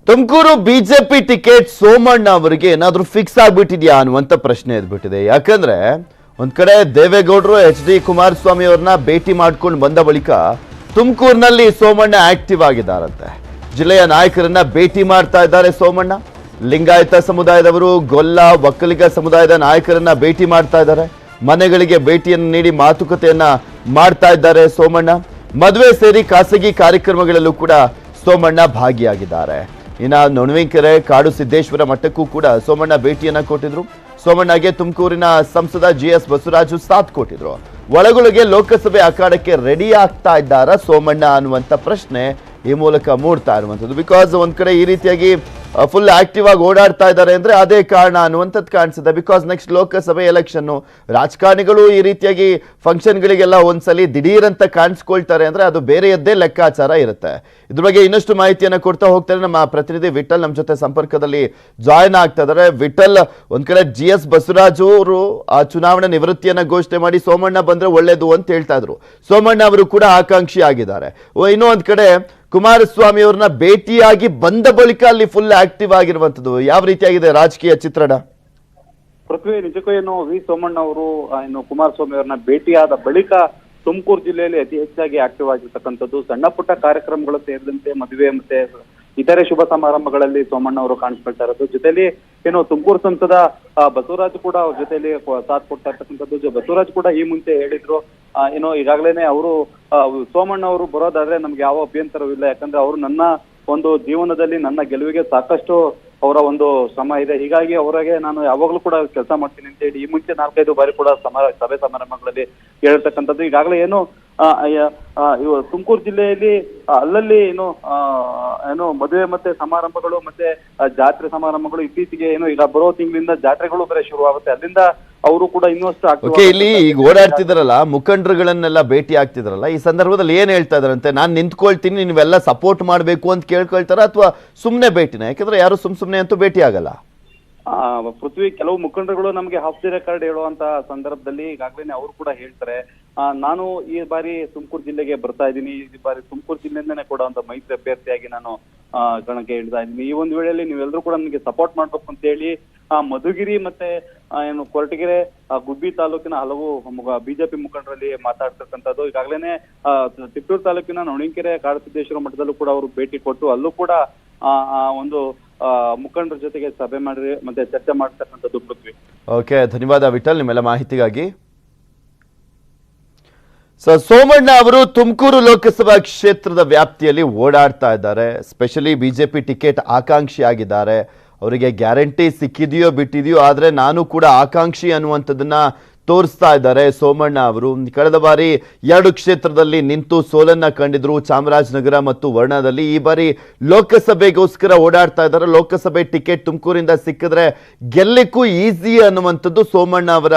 Tumakuru BJP ticket Somanna ಅವರಿಗೆ ಏನಾದರೂ fix ಆಗ್ಬಿಟ್ಟಿದ್ಯಾ ಅನ್ನುವಂತ ಪ್ರಶ್ನೆ ಎದ್ಬಿಟ್ಟಿದೆ. ಯಾಕಂದ್ರೆ ಒಂದ್ ಕಡೆ ದೇವೇಗೌಡರು HD ಕುಮಾರಸ್ವಾಮಿ ಅವರನ್ನ ಭೇಟಿ ಮಾಡ್ಕೊಂಡು ಬಂದ ಬಳಿಕ ತುಮಕೂರಿನಲ್ಲಿ ಸೋಮಣ್ಣ ಆಕ್ಟಿವ್ ಆಗಿದ್ದಾರಂತೆ. ಜಿಲ್ಲೆಯ ನಾಯಕರನ್ನ ಭೇಟಿ ಮಾಡ್ತಾ ಇದ್ದಾರೆ ಸೋಮಣ್ಣ. ಲಿಂಗಾಯತ ಸಮುದಾಯದವರು, ಗೊಲ್ಲ, ಒಕ್ಕಲಿಗ ಸಮುದಾಯದ ನಾಯಕರನ್ನ ಭೇಟಿ ಮಾಡ್ತಾ ಇದ್ದಾರೆ. ಮನೆಗಳಿಗೆ ಭೇಟಿಯನ್ನು ನೀಡಿ ಮಾತುಕತೆಯನ್ನ ಮಾಡ್ತಾ ಇದ್ದಾರೆ ಸೋಮಣ್ಣ. ಮದುವೆ ಸೇರಿ ಖಾಸಗಿ ಕಾರ್ಯಕ್ರಮಗಳಲ್ಲೂ ಕೂಡ ಸೋಮಣ್ಣ ಭಾಗಿಯಾಗಿದ್ದಾರೆ. ಇನ್ನ ನೊಣವಿಕೆರೆ ಕಾಡು ಸಿದ್ದೇಶ್ವರ ಮಠಕ್ಕೂ ಕೂಡ ಸೋಮಣ್ಣ ಭೇಟಿಯನ್ನ ಕೊಟ್ಟಿದ್ರು. ಸೋಮಣ್ಣಗೆ ತುಮಕೂರಿನ ಸಂಸದ GS ಬಸವರಾಜು ಸಾಥ್ ಕೊಟ್ಟಿದ್ರು. ಒಳಗೊಳಗೆ ಲೋಕಸಭೆ ಅಖಾಡಕ್ಕೆ ರೆಡಿ ಆಗ್ತಾ ಇದ್ದಾರಾ ಸೋಮಣ್ಣ ಅನ್ನುವಂಥ ಪ್ರಶ್ನೆ ಈ ಮೂಲಕ ಮೂಡ್ತಾ ಇರುವಂಥದ್ದು. ಬಿಕಾಸ್ ಒಂದ್ ಕಡೆ ಈ ರೀತಿಯಾಗಿ ಫುಲ್ ಆಕ್ಟಿವ್ ಆಗಿ ಓಡಾಡ್ತಾ ಇದ್ದಾರೆ ಅಂದ್ರೆ ಅದೇ ಕಾರಣ ಅನ್ನುವಂಥದ್ದು ಕಾಣಿಸುತ್ತೆ. ಬಿಕಾಸ್ ನೆಕ್ಸ್ಟ್ ಲೋಕಸಭೆ ಎಲೆಕ್ಷನ್, ರಾಜಕಾರಣಿಗಳು ಈ ರೀತಿಯಾಗಿ ಫಂಕ್ಷನ್ಗಳಿಗೆಲ್ಲ ಒಂದ್ಸಲಿ ದಿಢೀರ್ ಅಂತ ಕಾಣಿಸ್ಕೊಳ್ತಾರೆ ಅಂದ್ರೆ ಅದು ಬೇರೆಯದ್ದೇ ಲೆಕ್ಕಾಚಾರ ಇರುತ್ತೆ. ಇದ್ರ ಬಗ್ಗೆ ಇನ್ನಷ್ಟು ಮಾಹಿತಿಯನ್ನು ಕೊಡ್ತಾ ಹೋಗ್ತಾರೆ ನಮ್ಮ ಪ್ರತಿನಿಧಿ ವಿಠಲ್ ನಮ್ಮ ಜೊತೆ ಸಂಪರ್ಕದಲ್ಲಿ ಜಾಯ್ನ್ ಆಗ್ತಾ ಇದ್ದಾರೆ. ವಿಠಲ್, ಒಂದ್ ಕಡೆ GS ಬಸವರಾಜು ಅವರು ಆ ಚುನಾವಣಾ ನಿವೃತ್ತಿಯನ್ನ ಘೋಷಣೆ ಮಾಡಿ ಸೋಮಣ್ಣ ಬಂದ್ರೆ ಒಳ್ಳೇದು ಅಂತ ಹೇಳ್ತಾ ಇದ್ರು. ಸೋಮಣ್ಣ ಅವರು ಕೂಡ ಆಕಾಂಕ್ಷಿ ಆಗಿದ್ದಾರೆ. ಇನ್ನೂ ಒಂದ್ ಕಡೆ ಕುಮಾರಸ್ವಾಮಿ ಅವ್ರನ್ನ ಭೇಟಿಯಾಗಿ ಬಂದ ಬಳಿಕ ಅಲ್ಲಿ ಫುಲ್ ಆಕ್ಟಿವ್ ಆಗಿರುವಂತದ್ದು. ಯಾವ ರೀತಿಯಾಗಿದೆ ರಾಜಕೀಯ ಚಿತ್ರಣ? ಪೃಥ್ವಿ, ನಿಜಕ್ಕೂ ಏನು ಸೋಮಣ್ಣ ಅವರು ಇನ್ನು ಕುಮಾರಸ್ವಾಮಿ ಅವ್ರನ್ನ ಭೇಟಿಯಾದ ಬಳಿಕ ತುಮಕೂರು ಜಿಲ್ಲೆಯಲ್ಲಿ ಅತಿ ಹೆಚ್ಚಾಗಿ ಆಕ್ಟಿವ್ ಆಗಿರ್ತಕ್ಕಂಥದ್ದು. ಸಣ್ಣ ಪುಟ್ಟ ಕಾರ್ಯಕ್ರಮಗಳು ಸೇರಿದಂತೆ ಮದುವೆ ಮತ್ತೆ ಇತರೆ ಶುಭ ಸಮಾರಂಭಗಳಲ್ಲಿ ಸೋಮಣ್ಣ ಅವರು ಕಾಣಿಸ್ಕೊಳ್ತಾ ಇರೋದು. ಜೊತೆಲಿ ಏನು ತುಮಕೂರು ಸಂಸದ ಬಸವರಾಜ್ ಕೂಡ ಅವ್ರ ಜೊತೆಲಿ ಸಾಥ್ ಕೊಡ್ತಾ ಇರ್ತಕ್ಕಂಥದ್ದು. ಬಸವರಾಜ್ ಕೂಡ ಈ ಮುಂಚೆ ಹೇಳಿದ್ರು, ಏನೋ ಈಗಾಗಲೇ ಅವರು ಸೋಮಣ್ಣ ಅವರು ಬರೋದಾದ್ರೆ ನಮ್ಗೆ ಯಾವ ಅಭ್ಯಂತರವಿಲ್ಲ, ಯಾಕಂದ್ರೆ ಅವರು ನನ್ನ ಒಂದು ಜೀವನದಲ್ಲಿ ನನ್ನ ಗೆಲುವಿಗೆ ಸಾಕಷ್ಟು ಅವರ ಒಂದು ಶ್ರಮ ಇದೆ, ಹೀಗಾಗಿ ಅವರಿಗೆ ನಾನು ಯಾವಾಗ್ಲೂ ಕೂಡ ಕೆಲಸ ಮಾಡ್ತೀನಿ ಅಂತ ಹೇಳಿ ಈ ಮುಂಚೆ 4-5 ಬಾರಿ ಕೂಡ ಸಭೆ ಸಮಾರಂಭಗಳಲ್ಲಿ ಹೇಳ್ತಕ್ಕಂಥದ್ದು. ಈಗಾಗಲೇ ಏನು ತುಮಕೂರು ಜಿಲ್ಲೆಯಲ್ಲಿ ಅಲ್ಲಲ್ಲಿ ಏನು ಮದುವೆ ಮತ್ತೆ ಸಮಾರಂಭಗಳು ಮತ್ತೆ ಜಾತ್ರೆ ಸಮಾರಂಭಗಳು ಇತ್ತೀಚೆಗೆ ಏನು ಈಗ ಬರೋ ತಿಂಗಳಿಂದ ಜಾತ್ರೆಗಳು ಬೇರೆ ಶುರು ಆಗುತ್ತೆ. ಅಲ್ಲಿಂದ ಅವರು ಕೂಡ ಇನ್ನಷ್ಟು ಇಲ್ಲಿ ಈಗ ಓಡಾಡ್ತಿದಾರಲ್ಲ, ಮುಖಂಡರುಗಳನ್ನೆಲ್ಲ ಭೇಟಿ ಆಗ್ತಿದಾರಲ್ಲ, ಈ ಸಂದರ್ಭದಲ್ಲಿ ಏನ್ ಹೇಳ್ತಾ ಇದಾರಂತೆ? ನಾನ್ ನಿಂತ್ಕೊಳ್ತೀನಿ, ನೀವೆಲ್ಲ ಸಪೋರ್ಟ್ ಮಾಡ್ಬೇಕು ಅಂತ ಕೇಳ್ಕೊಳ್ತಾರ ಅಥವಾ ಸುಮ್ನೆ ಭೇಟಿನ? ಯಾಕಂದ್ರೆ ಯಾರು ಸುಮ್ನೆ ಅಂತೂ ಭೇಟಿ ಆಗಲ್ಲ. ಪೃಥ್ವಿ, ಕೆಲವು ಮುಖಂಡರುಗಳು ನಮಗೆ ಆಫ್ ದಿ ರೆಕಾರ್ಡ್ ಹೇಳುವಂತ ಸಂದರ್ಭದಲ್ಲಿ ಈಗಾಗಲೇ ಅವರು ಕೂಡ ಹೇಳ್ತಾರೆ, ನಾನು ಈ ಬಾರಿ ತುಮಕೂರು ಜಿಲ್ಲೆಗೆ ಬರ್ತಾ ಇದ್ದೀನಿ, ಈ ಬಾರಿ ತುಮಕೂರು ಜಿಲ್ಲೆಯಿಂದನೇ ಕೂಡ ಒಂದು ಮೈತ್ರಿ ಅಭ್ಯರ್ಥಿಯಾಗಿ ನಾನು ಕಣಕ್ಕೆ ಇಳ್ತಾ ಇದ್ದೀನಿ. ಈ ಒಂದು ವೇಳೆಯಲ್ಲಿ ನೀವೆಲ್ಲರೂ ಕೂಡ ನನಗೆ ಸಪೋರ್ಟ್ ಮಾಡ್ಬೇಕು ಅಂತ ಹೇಳಿ ಮಧುಗಿರಿ ಮತ್ತೆ ಏನು ಕೊರಟಗೆರೆ, ಗುಬ್ಬಿ ತಾಲೂಕಿನ ಹಲವು ಬಿಜೆಪಿ ಮುಖಂಡರಲ್ಲಿ ಮಾತಾಡ್ತಕ್ಕಂಥದ್ದು. ಈಗಾಗಲೇ ತಿಪ್ಟೂರು ತಾಲೂಕಿನ ನೊಣವಿಕೆರೆ ಕಾಡು ಸಿದ್ದೇಶ್ವರ ಮಠದಲ್ಲೂ ಕೂಡ ಅವರು ಭೇಟಿ ಕೊಟ್ಟು ಅಲ್ಲೂ ಕೂಡ ಒಂದು ಮುಖಂಡರ ಜೊತೆಗೆ ಸಭೆ ಮಾಡಿ ಮತ್ತೆ ಚರ್ಚೆ ಮಾಡ್ತಕ್ಕಂಥದ್ದು. ಪೃಥ್ವಿ, ಓಕೆ, ಧನ್ಯವಾದ ವಿಠಲ್ ನಿಮ್ಮೆಲ್ಲ ಮಾಹಿತಿಗಾಗಿ. ಸೋಮಣ್ಣ ಅವರು ತುಮಕೂರು ಲೋಕಸಭಾ ಕ್ಷೇತ್ರದ ವ್ಯಾಪ್ತಿಯಲ್ಲಿ ಓಡಾಡ್ತಾ ಇದ್ದಾರೆ. ಸ್ಪೆಷಲಿ ಬಿಜೆಪಿ ಟಿಕೆಟ್ ಆಕಾಂಕ್ಷಿ ಆಗಿದ್ದಾರೆ. ಅವರಿಗೆ ಗ್ಯಾರಂಟಿ ಸಿಕ್ಕಿದೆಯೋ ಬಿಟ್ಟಿದೆಯೋ, ಆದರೆ ನಾನು ಕೂಡ ಆಕಾಂಕ್ಷಿ ಅನ್ನುವಂಥದ್ದನ್ನ ತೋರಿಸ್ತಾ ಇದ್ದಾರೆ ಸೋಮಣ್ಣ ಅವರು. ಕಳೆದ ಬಾರಿ 2 ಕ್ಷೇತ್ರದಲ್ಲಿ ನಿಂತು ಸೋಲನ್ನ ಕಂಡಿದ್ರು, ಚಾಮರಾಜನಗರ ಮತ್ತು ವರ್ಣದಲ್ಲಿ. ಈ ಬಾರಿ ಲೋಕಸಭೆಗೋಸ್ಕರ ಓಡಾಡ್ತಾ ಇದ್ದಾರೆ. ಲೋಕಸಭೆ ಟಿಕೆಟ್ ತುಮಕೂರಿಂದ ಸಿಕ್ಕಿದ್ರೆ ಗೆಲ್ಲಕ್ಕೂ ಈಸಿ ಅನ್ನುವಂಥದ್ದು ಸೋಮಣ್ಣ ಅವರ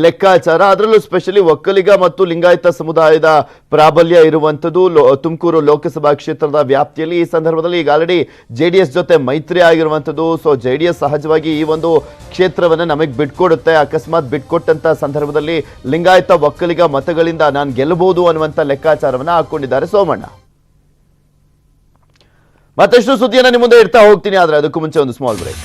ಲೆಕ್ಕಾಚಾರ. ಅದರಲ್ಲೂ ಸ್ಪೆಷಲಿ ಒಕ್ಕಲಿಗ ಮತ್ತು ಲಿಂಗಾಯತ ಸಮುದಾಯದ ಪ್ರಾಬಲ್ಯ ಇರುವಂಥದ್ದು ತುಮಕೂರು ಲೋಕಸಭಾ ಕ್ಷೇತ್ರದ ವ್ಯಾಪ್ತಿಯಲ್ಲಿ. ಈ ಸಂದರ್ಭದಲ್ಲಿ ಈಗ ಆಲ್ರೆಡಿ JDS ಜೊತೆ ಮೈತ್ರಿ ಆಗಿರುವಂಥದ್ದು. ಸೊ JDS ಸಹಜವಾಗಿ ಈ ಒಂದು ಕ್ಷೇತ್ರವನ್ನು ನಮಗೆ ಬಿಟ್ಕೊಡುತ್ತೆ. ಅಕಸ್ಮಾತ್ ಬಿಟ್ಕೊಟ್ಟಂತ ಸಂದರ್ಭದಲ್ಲಿ ಲಿಂಗಾಯತ ಒಕ್ಕಲಿಗ ಮತಗಳಿಂದ ನಾನು ಗೆಲ್ಲಬಹುದು ಅನ್ನುವಂಥ ಲೆಕ್ಕಾಚಾರವನ್ನ ಹಾಕೊಂಡಿದ್ದಾರೆ ಸೋಮಣ್ಣ. ಮತ್ತಷ್ಟು ಸುದ್ದಿಯನ್ನು ನಿಮ್ಮ ಮುಂದೆ ಇಡ್ತಾ ಹೋಗ್ತೀನಿ, ಆದ್ರೆ ಅದಕ್ಕೂ ಮುಂಚೆ ಒಂದು ಸ್ಮಾಲ್ ಬ್ರೇಕ್.